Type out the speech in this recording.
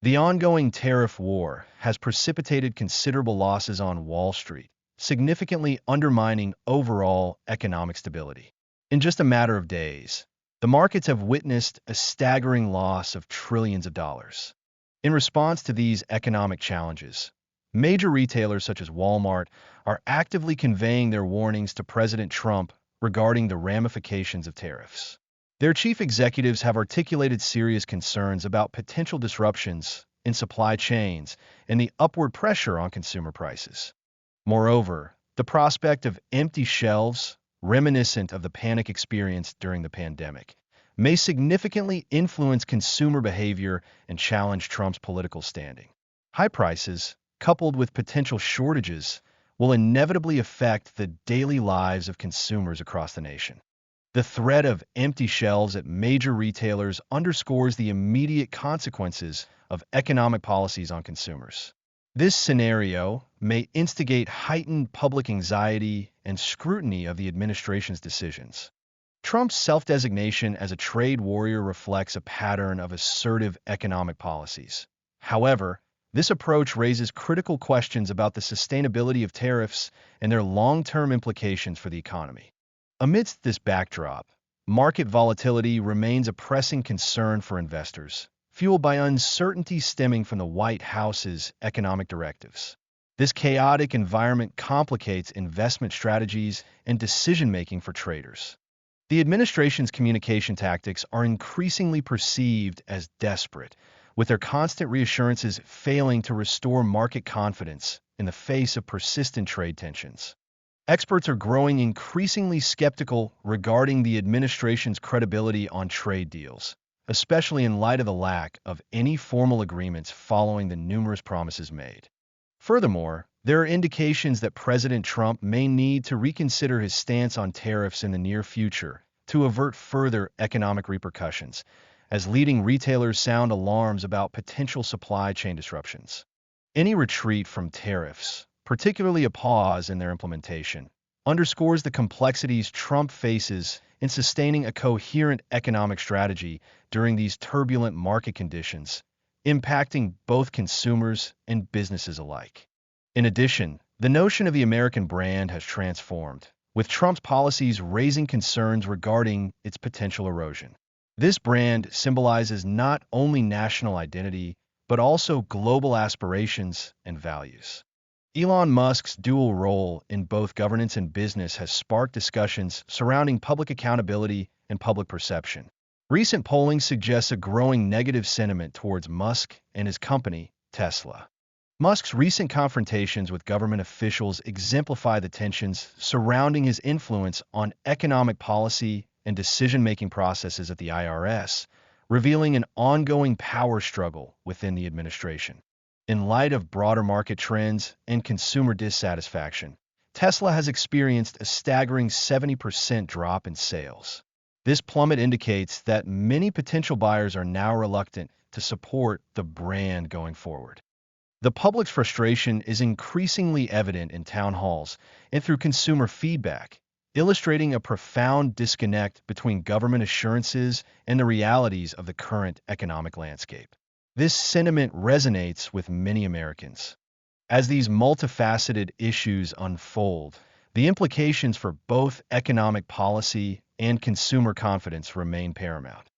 The ongoing tariff war has precipitated considerable losses on Wall Street, significantly undermining overall economic stability. In just a matter of days, the markets have witnessed a staggering loss of trillions of dollars. In response to these economic challenges, major retailers such as Walmart are actively conveying their warnings to President Trump regarding the ramifications of tariffs. Their chief executives have articulated serious concerns about potential disruptions in supply chains and the upward pressure on consumer prices. Moreover, the prospect of empty shelves, reminiscent of the panic experienced during the pandemic, may significantly influence consumer behavior and challenge Trump's political standing. High prices, coupled with potential shortages, will inevitably affect the daily lives of consumers across the nation. The threat of empty shelves at major retailers underscores the immediate consequences of economic policies on consumers. This scenario may instigate heightened public anxiety and scrutiny of the administration's decisions. Trump's self-designation as a trade warrior reflects a pattern of assertive economic policies. However, this approach raises critical questions about the sustainability of tariffs and their long-term implications for the economy. Amidst this backdrop, market volatility remains a pressing concern for investors, fueled by uncertainty stemming from the White House's economic directives. This chaotic environment complicates investment strategies and decision-making for traders. The administration's communication tactics are increasingly perceived as desperate, with their constant reassurances failing to restore market confidence in the face of persistent trade tensions. Experts are growing increasingly skeptical regarding the administration's credibility on trade deals, especially in light of the lack of any formal agreements following the numerous promises made. Furthermore, there are indications that President Trump may need to reconsider his stance on tariffs in the near future to avert further economic repercussions, as leading retailers sound alarms about potential supply chain disruptions. Any retreat from tariffs, particularly a pause in their implementation, underscores the complexities Trump faces in sustaining a coherent economic strategy during these turbulent market conditions, impacting both consumers and businesses alike. In addition, the notion of the American brand has transformed, with Trump's policies raising concerns regarding its potential erosion. This brand symbolizes not only national identity, but also global aspirations and values. Elon Musk's dual role in both governance and business has sparked discussions surrounding public accountability and public perception. Recent polling suggests a growing negative sentiment towards Musk and his company, Tesla. Musk's recent confrontations with government officials exemplify the tensions surrounding his influence on economic policy and decision-making processes at the IRS, revealing an ongoing power struggle within the administration. In light of broader market trends and consumer dissatisfaction, Tesla has experienced a staggering 70% drop in sales. This plummet indicates that many potential buyers are now reluctant to support the brand going forward. The public's frustration is increasingly evident in town halls and through consumer feedback, illustrating a profound disconnect between government assurances and the realities of the current economic landscape. This sentiment resonates with many Americans. As these multifaceted issues unfold, the implications for both economic policy and consumer confidence remain paramount.